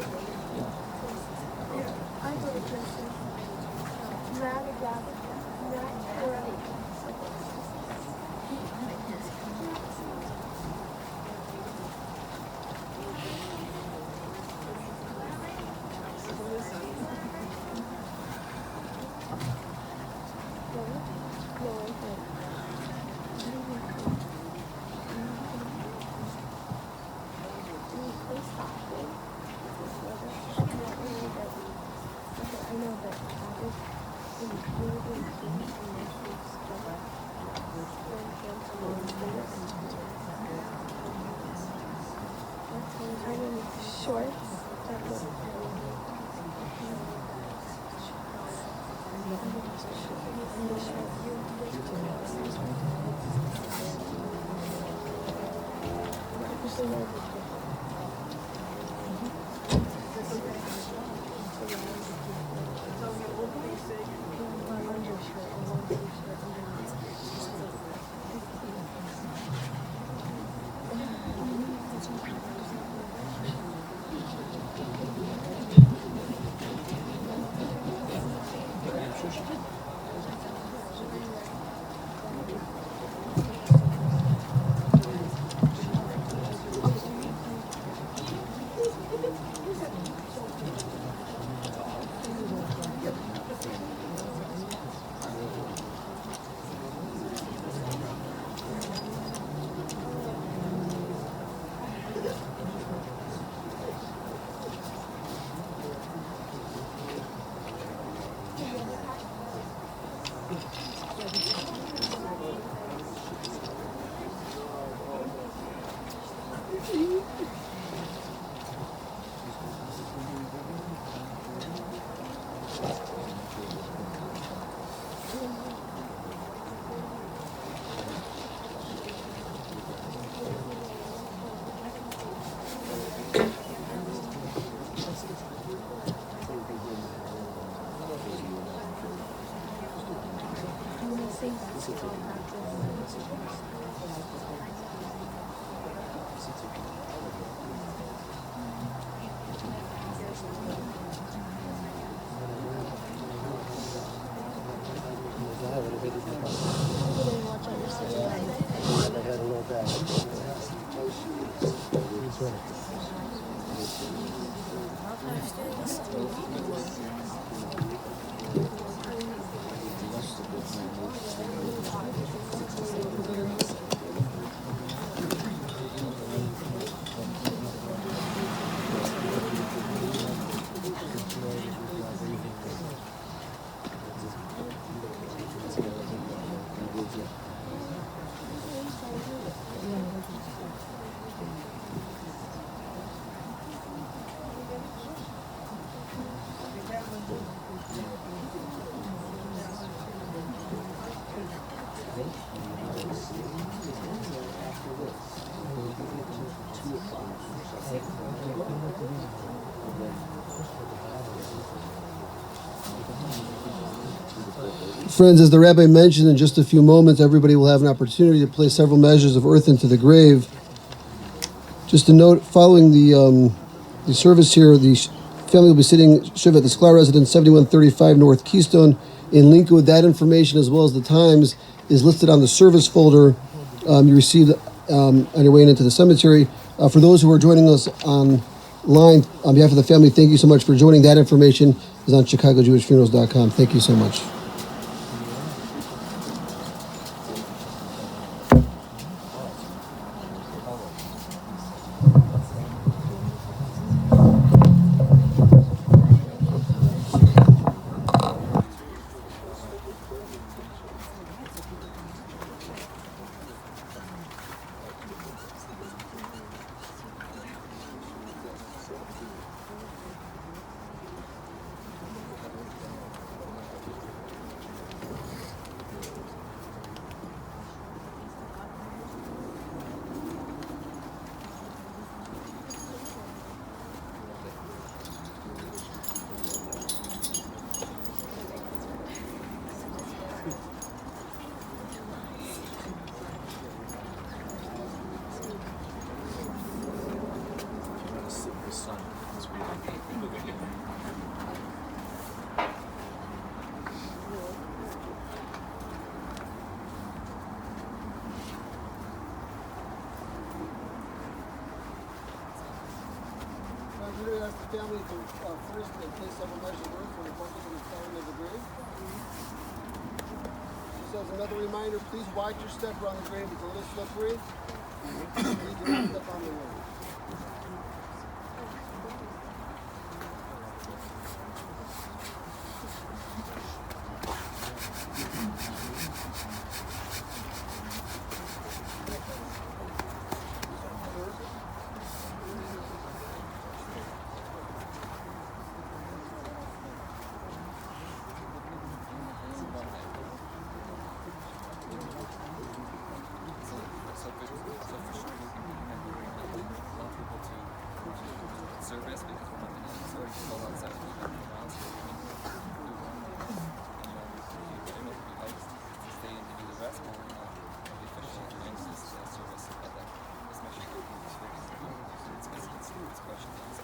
Shorts. Friends, as the rabbi mentioned, in just a few moments, everybody will have an opportunity to place several measures of earth into the grave. Just a note, following the service here, the family will be sitting Shiva at the Sklar residence, 7135 North Keystone in Lincolnwood. That information, as well as the times, is listed on the service folder you received on your way into the cemetery. For those who are joining us online, on behalf of the family, thank you so much for joining. That information is on ChicagoJewishFunerals.com. Thank you so much. I'm going to ask the family to first place several measures of earth for the focus of the stone of the grave. Just as another reminder, please watch your step around the grave. It's a little slippery. Please do not step on the road. service because we're not going to so we can hold on 17 miles so we can do one more. And if you're able to be like to stay and to do the rest, we'll be finishing the next service at like this much. It's questions.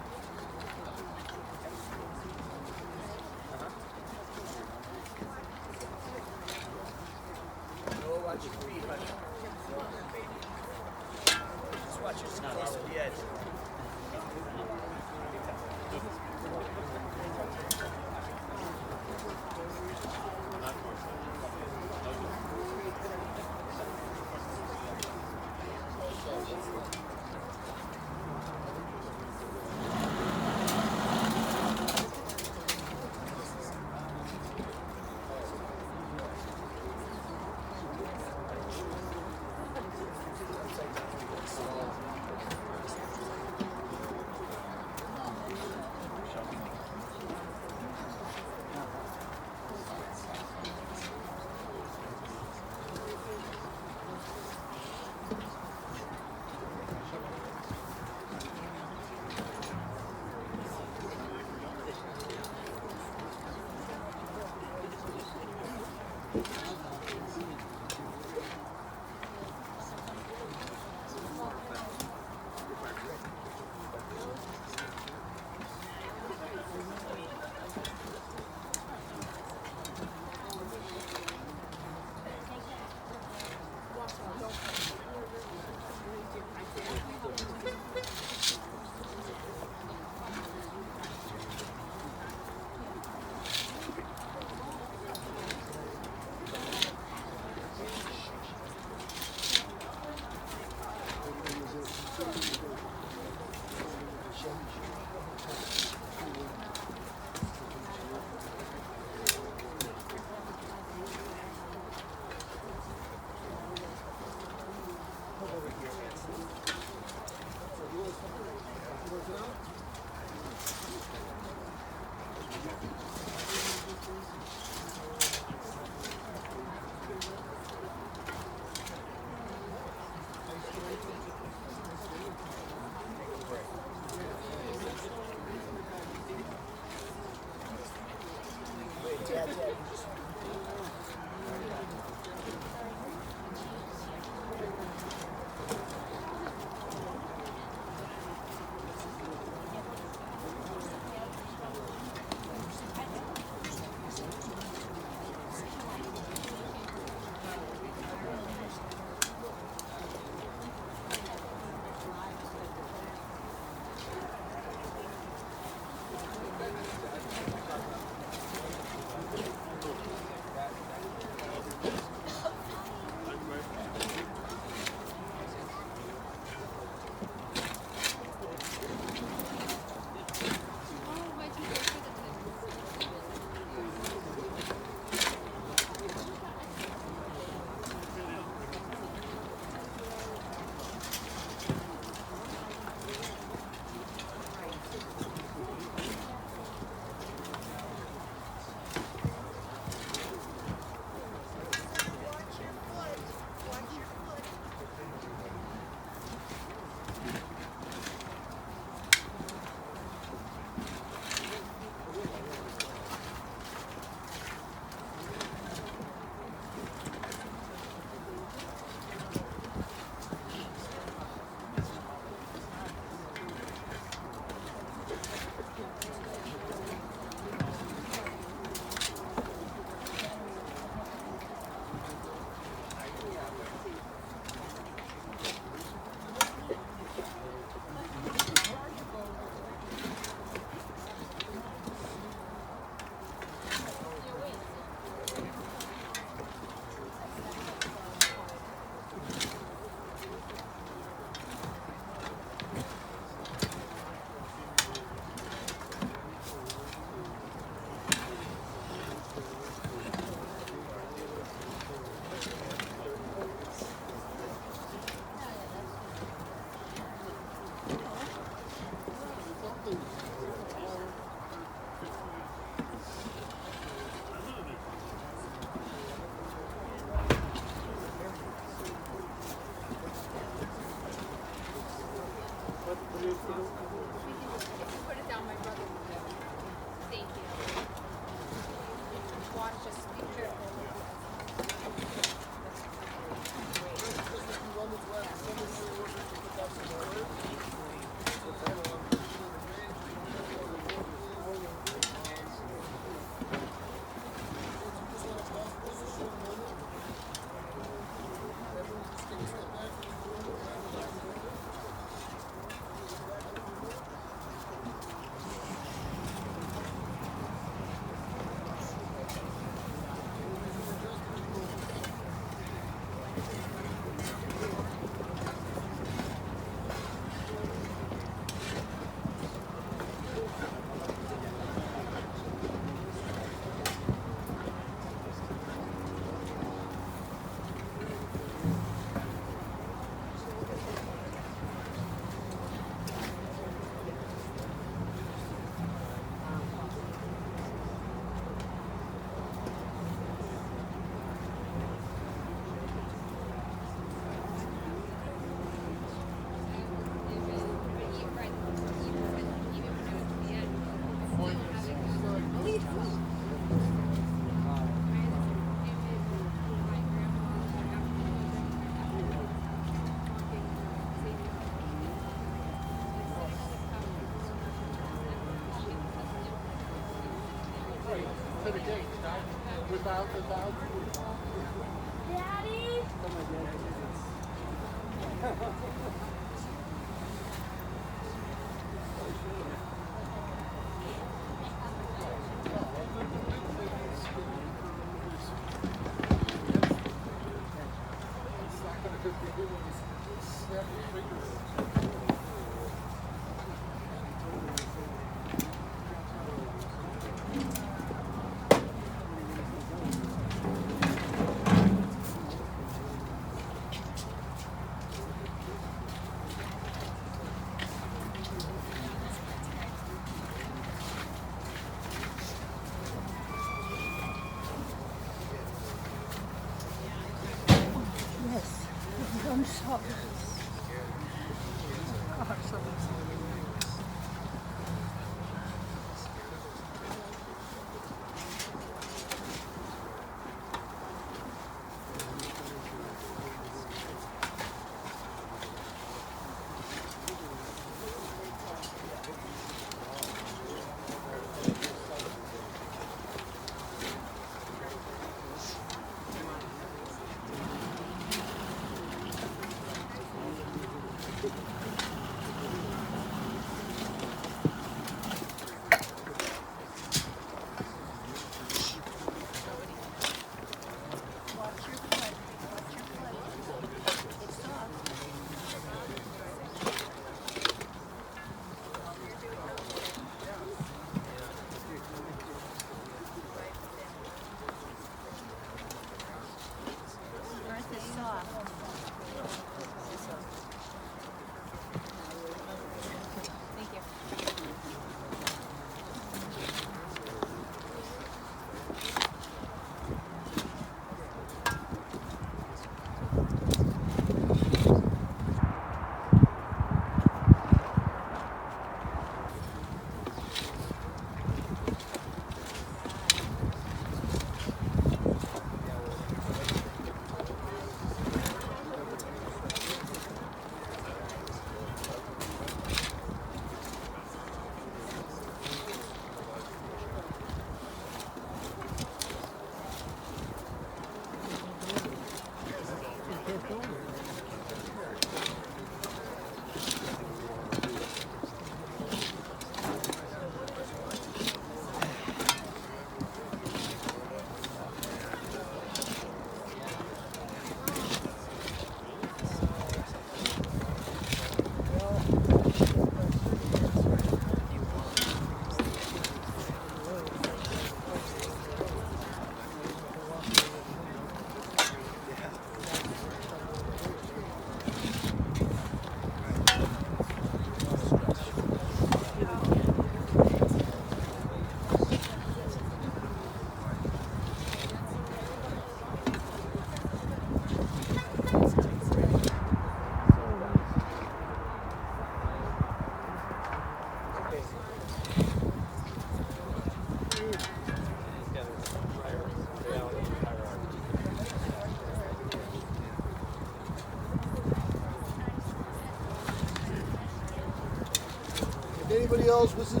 If anybody else wishes to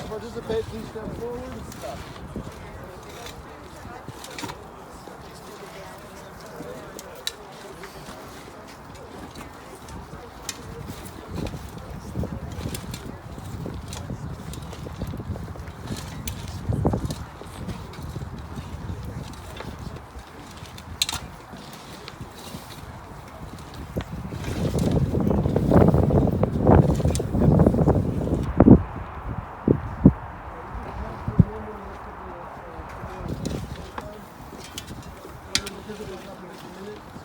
participate, please step forward.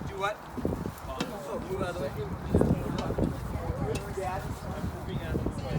Do what? Oh, move out of the way. Dad. Moving out of the way.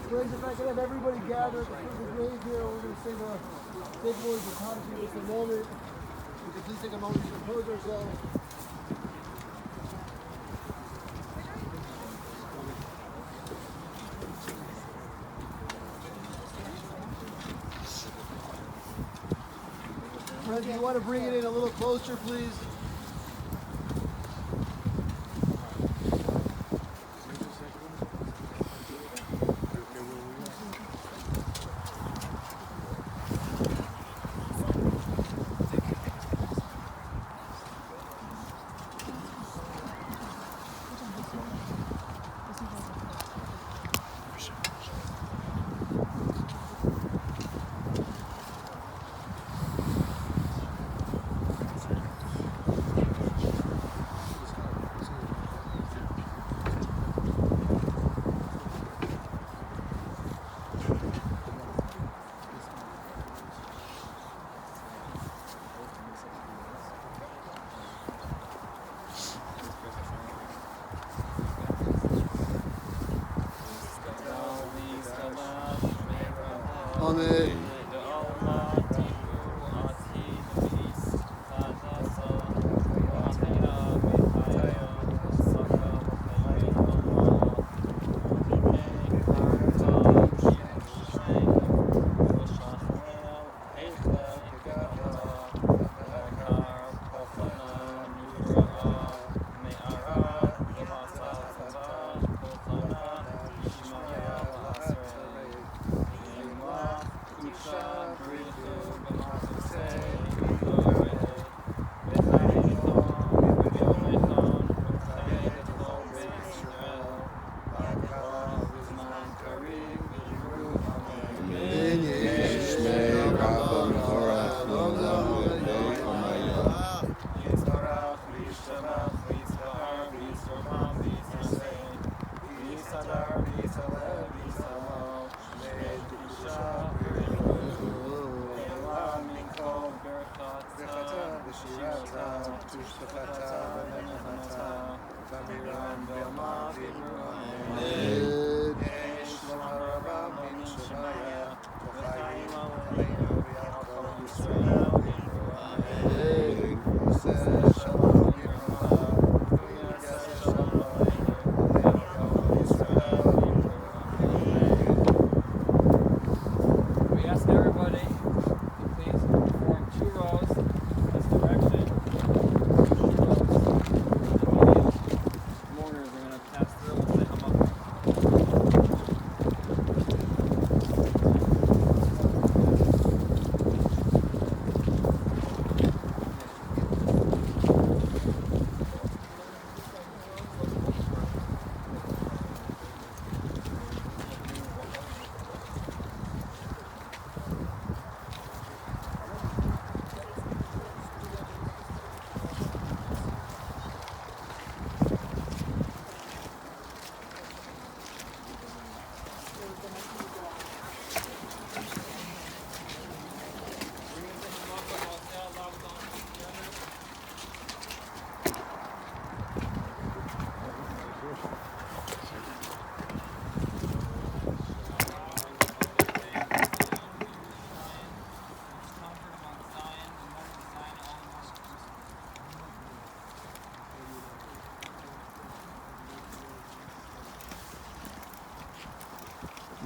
Friends, if I could have everybody gather at the foot of the grave here, we're going to sing a big words of gratitude in just a moment. We can please take a moment to compose ourselves. Friends, if you want to bring it in a little closer, please. Amen.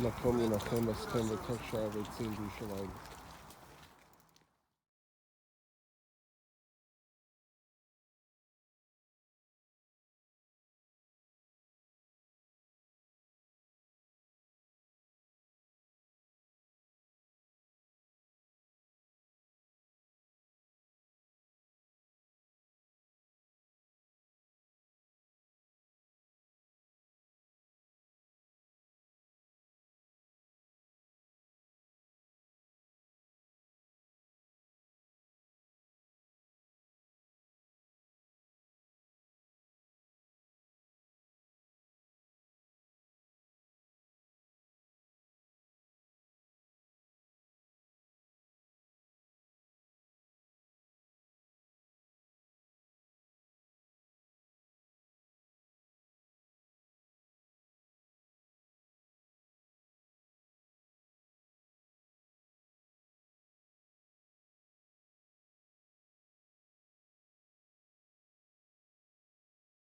Nakom Yenachem Estem V'Tov Sha'ar V'Tzim B'Yushalayim.